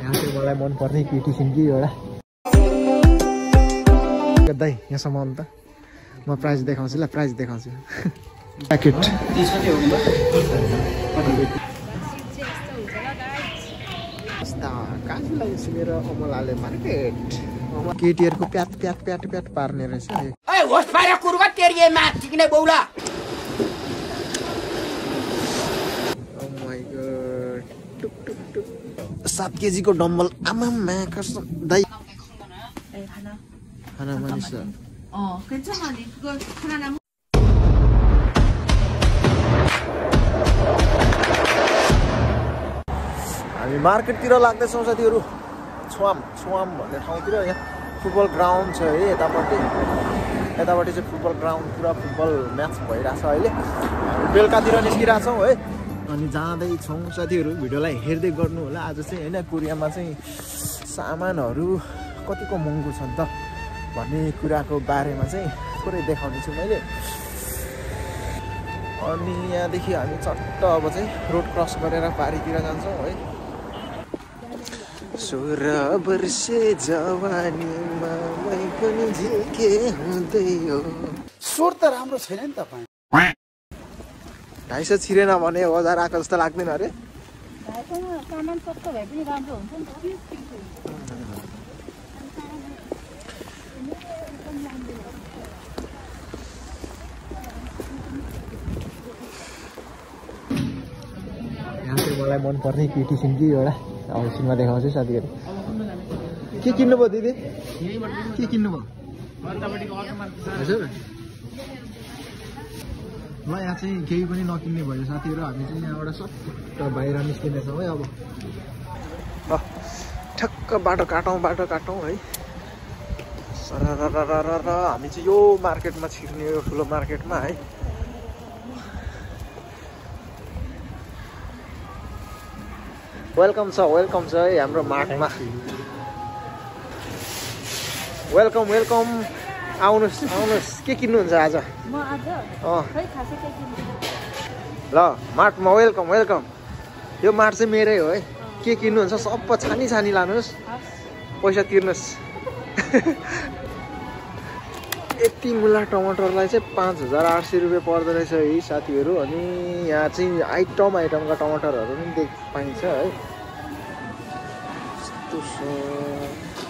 यहाँ चाहिँ मलाई मनपर्ने केटी छिन् कि एउटा दाइ यहाँसम्म अन्त म प्राइस देखाउँछु ल प्राइस देखाउँछु प्याकेट काजुलाई मेरो अमलाले मार्केट केटीहरूको प्याट प्याट प्याट प्याट पार्ने रहेछ Oh my god. 7 kg को डम्बल आमामा कसम दाइ 하나 있어. 괜찮아. 그거 하나 남은 हामी मार्केटतिर लाग्दैछौँ साथीहरु छ्वाम भन्ने ठाउँतिर यहाँ फुटबल ग्राउन्ड छ है यतापट्टि चाहिँ फुटबल ग्राउन्ड पुरा फुटबल म्याच भइराछ अहिले बेलुकातिर निस्किराछौँ है अनि जाँदै छौँ साथीहरु भिडियोलाई हेर्दै गर्नु होला आज चाहिँ हैन कोरियामा चाहिँ सामानहरु कतिको महँगो छ त भन्ने कुराको बारेमा चाहिँ थोरै देखाउने छु मैले अनि यहाँदेखि हामी चट्ट अब चाहिँ रोड क्रस गरेर पारीतिर जान्छौँ है 16 वर्षे जवानीमा मै पनि झिके हुँदै हो स्वर त राम्रो छैन नि तपाई 250 छिरेन भने 1000 आएको जस्तो लाग्दैन अरे सामान सस्तो भए पनि राम्रो हुन्छ नि यहाँ चाहिँ मलाई मनपर्ने केटी छिन् कि एउटा अब सिनेमा देखाउँछु साथीहरु के किन्नु भयो दिदी के किन्नु भयो हजुर ल यहाँ चाहिँ केही पनि नकिन्ने भयो साथीहरु हामी चाहिँ यहाँबाट सट्ट बाहिर निस्किनेछौँ है अब ठक्क बाटो काटौँ है सरररररर हामी चाहिँ यो मार्केटमा छिर्ने यो ठुलो मार्केटमा है वेलकम छ है हाम्रो मार्टमा वेलकम आउनुस् के किन्नुहुन्छ आज म आज खै खासै के किन्नु ल मार्टमा वेलकम यो मार्ट चाहिँ मेरै हो है के किन्नुहुन्छ सब छानी लानुहोस् पैसा तिर्नुहोस् यति मुला टमाटरलाई चाहिँ 5800 रुपैयाँ पर्दो रहेछ है साथीहरु अनि यहाँ चाहिँ आइटमका टमाटरहरु पनि पाइन्छ है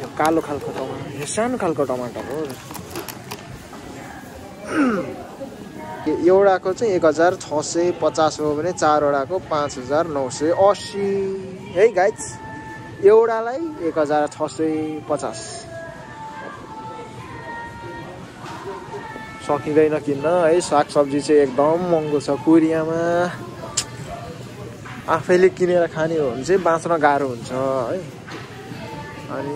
यो कालो खालको टमाटर यो सानो खालको टमाटर हो एउटाको चाहिँ 1650 हो भने 4 वटाको 5980 है गाइज एउटालाई 1650 सकिँदैन किन्न है सागसब्जी चाहिँ एकदम महँगो छ कोरियामा आफैले किनेर खाने हो भने चाहिँ बाँच्न गाह्रो हुन्छ है अनि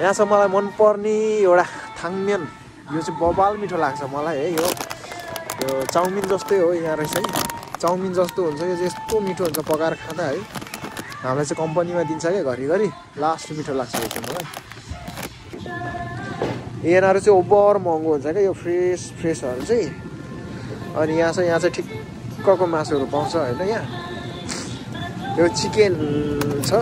यहाँ चाहिँ मलाई मनपर्ने एउटा थाङम्यन यो चाहिँ बबाल मिठो लाग्छ मलाई है यो चाउमिन जस्तै हो यहाँ रहेछ है चाउमिन जस्तो हुन्छ यो चाहिँ यस्तो मिठो हुन्छ पकाएर खाँदा है हामीलाई चाहिँ कम्पनीमा दिन्छ क्या घरिघरि लास्ट मिठो लाग्छ यो चाहिँ मलाई यहाँहरु चाहिँ ओभर महँगो हुन्छ क्या यो फ्रेसहरु चाहिँ अनि यहाँ चाहिँ ठिक्कको मासुहरु पाउँछ हैन यहाँ यो चिकन छ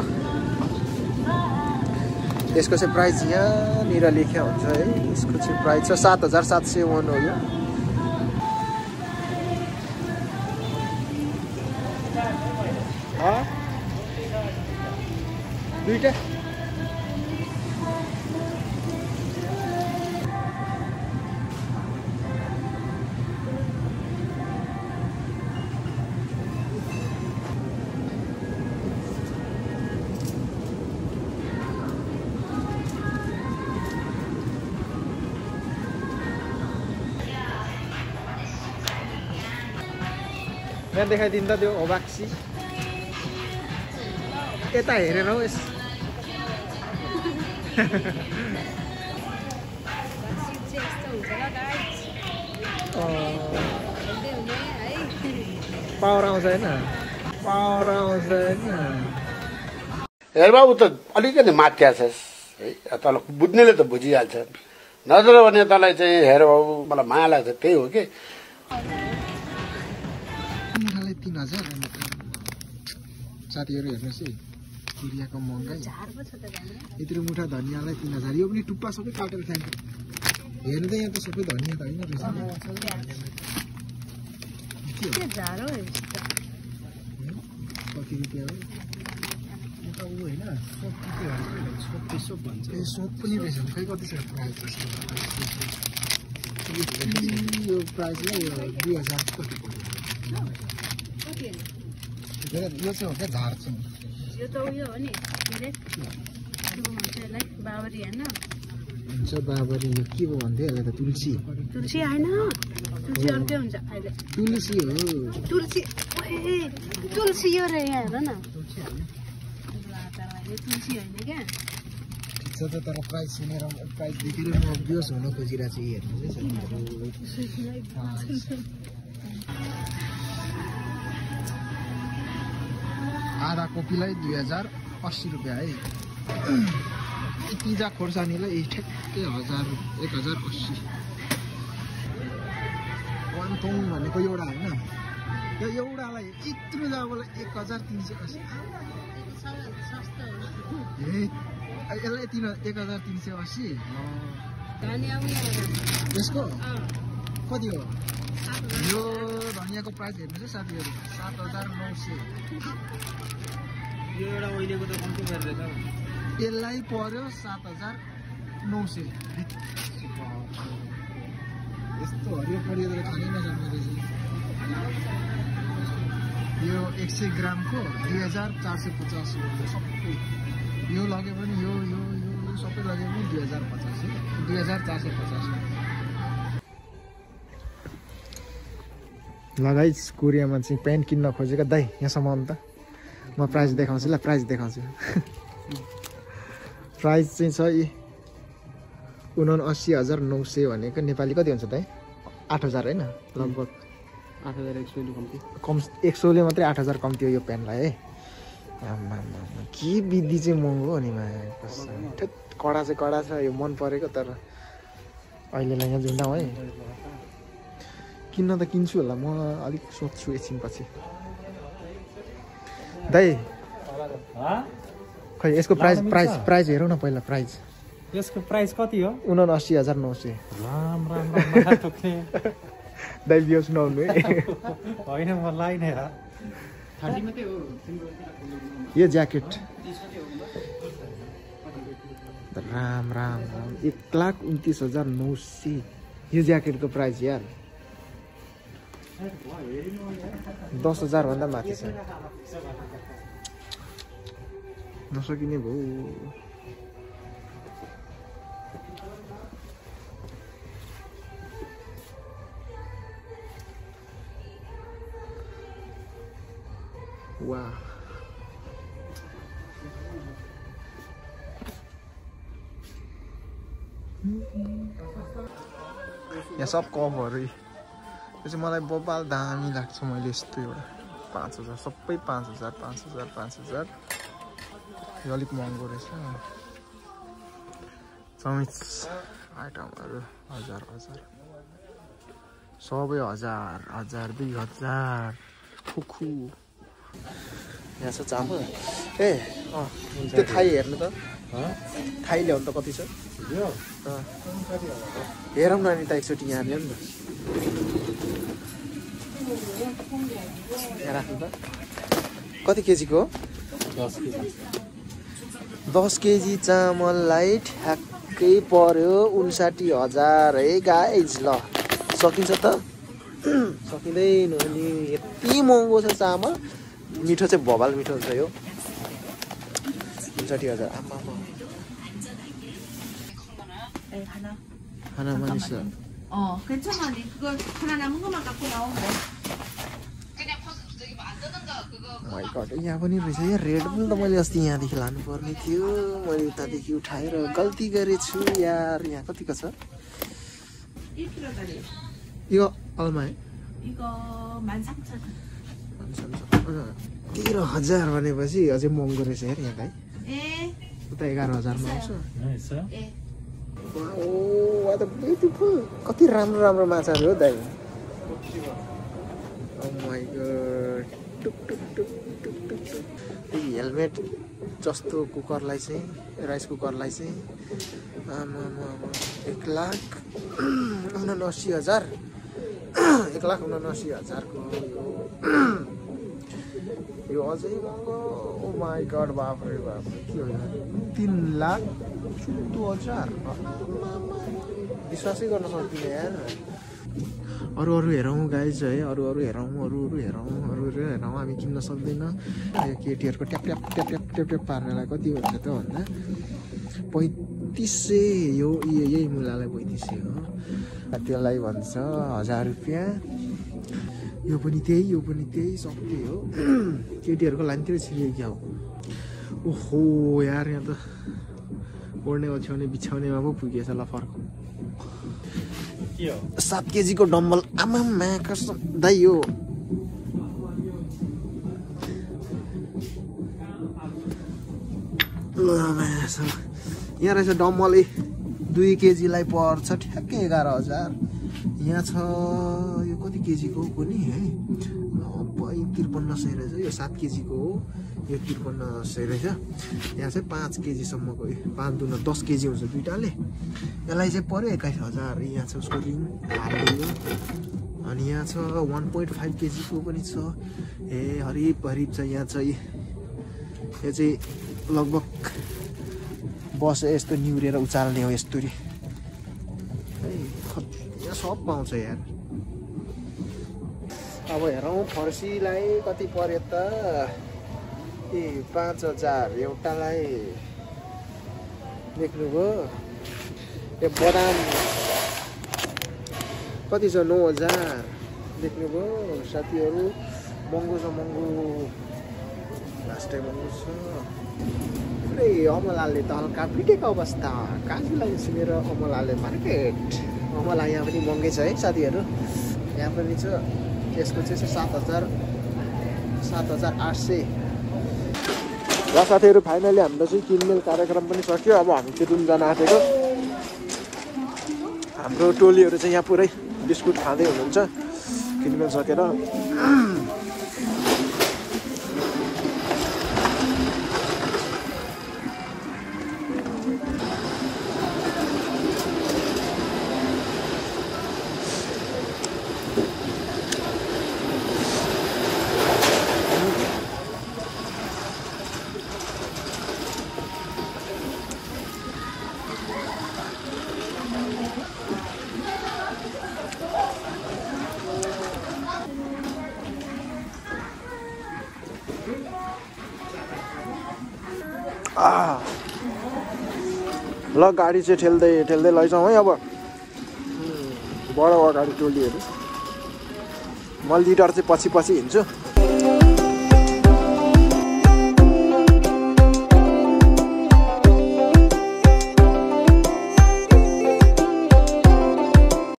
यसको चाहिँ प्राइस यहाँनिर लेख्या हुन्छ है यसको चाहिँ प्राइस छ 7700 वon हो यो दुईटा यहाँ देखाइदिनु त त्यो होबाक्सी यता हेरेर हो यस पावर आउँछ हैन हेर बाबु त अलिकति मात्या छस् है तँलाई बुझ्नेले त बुझिहाल्छ नत्र भने तँलाई चाहिँ हेर बाबु मलाई माया लाग्छ त्यही हो कि 3000 साथीहरु हेर्नुस् है कोरियाको महँगाई यत्रो मुठा धनियाँलाई 3000 यो पनि टुप्पा सबै काटेर खान्छ हेर्नु त यहाँ त सबै धनियाँ त हैन रहेछ के झारो कति रुपैयाँ हो उ हैन सोप भन्छ ए सोप पनि रहेछ खै कति छ प्राइस यो प्राइस नै 2000 कति पर्यो यो चाहिँ हो क्या झार चाहिँ यो त उयो हो नि के रे के भन्छ यसलाई बाबरी हैन हुन्छ बाबरी यो के भो भन्थे यसलाई त तुलसी तुलसी हैन तुलसी अर्कै हुन्छ अहिले तुलसी हो तुलसी ए तुलसी यो रे यहाँ हेर न यो तुलसी हैन क्या ठिक छ त तर प्राइस सुनेर प्राइस देखेर म बियोस हुन खोजिरहेको छु हेर्नु चाहिँ आधा कोपीलाई 2080 रुपैयाँ है पिज्जा खोर्सानीलाई ठ्याक्कै 1080 वानथोङ भनेको एउटा होइन यो एउटालाई यत्रो जग्गालाई 1380 यसलाई 1380 यसको कति हो यो धनियाँको प्राइस हेर्नु चाहिँ साथीहरु 7900 यो एउटा ओइलेको त कम्ती गरेर यसलाई पर्यो 7900 यस्तो हरियो परियो त खानै नजान्ने रहेछ यो 100 ग्रामको 2450 रुपैयाँ सबै यो लगे पनि यो सबै लगे पनि 2050 2450 लगाइस कोरियामा चाहिँ प्यान्ट किन्न खोजेको दाइ यहाँसम्म अन्त म प्राइस देखाउँछु ल प्राइस देखाउँछु प्राइस चाहिँ छ 79900 भनेको नेपाली कति हुन्छ दाइ 8000 हैन लगभग 8100 कम्ती 100ले मात्रै 8000 कम्ती हो यो प्यान्टलाई है के विधि चाहिँ महँगो हो नि कडा चाहिँ कडा छ यो मन परेको तर अहिलेलाई यहाँ जुन्डाउँ है किन्न त किन्छु होला म अलिक सोच्छु एकछिन पछि दाइ खै यसको प्राइस हेरौँ न पहिला प्राइस यसको प्राइस कति हो 79900 राम दाइ बियो सुनाउनु है होइन मलाई नै यार 30 मात्रै हो यो ज्याकेट राम 1,29,900 यो ज्याकेटको प्राइस यार 10,000 भन्दा माथि छ नसकिने भो वाह यहाँ सब कपहरू यो चाहिँ मलाई बबाल दामी लाग्छ मैले यस्तो एउटा 5000 सबै 5000 यो अलिक महँगो रहेछ चमिच आइटमहरू 1000 सबै 1000 2000 खुखु यहाँ छ चामल ए त्यो थाई हेर्नु त थाई ल्याउनु त कति छ हेरौँ न नि त एकचोटि यहाँ ल्याउँ न यहाँ राख्नु त कति केजीको 10 केजी चामललाई ठ्याक्कै पर्यो 59,000 है गाइज ल सकिन्छ त सकिँदैन नि यति महँगो छ चामल मिठो चाहिँ भबाल मिठो हुन्छ यो 59,000 आमा 하나 많이 있어. 괜찮아. 그거 하나 남은 것만 갖고 나오면 돼. 그냥 저기 안 되는가 그거. माय गॉड यहाँ पनि रहेछ यार रेड बुल त मैले अस्ति यहाँदेखि लानुपर्ने थियो मैले उतादेखि उठाएर गल्ती गरेछु यार यहाँ कतिको छ 1kg짜리. 이거 얼마에? 이거 13,000원. 13,000 भनेपछि अझै महँगो रहेछ यार यहाँ दाइ 예. उता 11,000मा आउँछ 있어요? 예. ओ वाट अ ब्युटिफुल कति राम्रो राम्रो माछाहरू हो दाइ ओ माय गॉड टुक टुक टुक टुक टुक हेलमेट जस्तो कुकरलाई चाहिँ राइस कुकरलाई चाहिँ 1,79,000 1,79,000 को यो अझै महँगो ओ माई गड बाप रे बाप के हो 3,14,000 विश्वासै गर्न सक्दिनँ यार अरू हेरौँ गाइज है अरू हेरौँ हामी किन्न सक्दैन यो केटीहरूको ट्याप पार्नलाई कति हुन्छ त भन्दा 3500 यो यही मुलालाई 3500 हो त्यसलाई भन्छ 1000 रुपियाँ यो पनि त्यही सबै हो केटीहरूको लाइनतिर छिरियो क्या हो ओहो यार यहाँ त ओढ्ने ओछ्याउने बिछाउनेमा पो पुगेछ ल फर्क 7 केजी को डम्बल आमामा कसम दाइ यो यहाँ रहेछ डम्बल 2 केजीलाई पर्छ ठ्याक्कै 11,000 यहाँ छ यो कति केजीको हो नि है 5300 रहेछ यो 7 केजीको हो यो 5300 रहेछ यहाँ चाहिँ 5 केजीसम्मको 5 दुना 10 केजी हुन्छ दुईटाले यसलाई चाहिँ पर्यो 21,000 यहाँ छ उसको रिङ हालिदियो अनि यहाँ छ 1.5 केजीको पनि छ ए हरिब छ यहाँ चाहिँ यो चाहिँ लगभग बस यस्तो निउरेर उचाल्ने हो यस्तोरी यहाँ सब पाउँछ यार अब हेरौँ फर्सीलाई कति पर्यो त 5,000 एउटालाई देख्नुभयो यो बदाम कति छ 9,000 देख्नुभयो साथीहरू महँगो लास्टै महँगो छ पुरै अमलाले त हल्का पिटेको अवस्था काजुलाई सुनेर अमलाले मार्केट अमला यहाँ पनि महँगै छ है साथीहरू यहाँ पनि छ यसको चाहिँ 7,800 र साथीहरू फाइनली हाम्रो चाहिँ किनमेल कार्यक्रम पनि सक्यो अब हामी चाहिँ रुम जान आँटेको हाम्रो टोलीहरू चाहिँ यहाँ पुरै बिस्कुट खाँदै हुनुहुन्छ किनमेल सकेर ल गाडी चाहिँ ठेल्दै लैजाउँ है अब बडा गाडी टोलीहरू म लिडर चाहिँ पछि हिँड्छु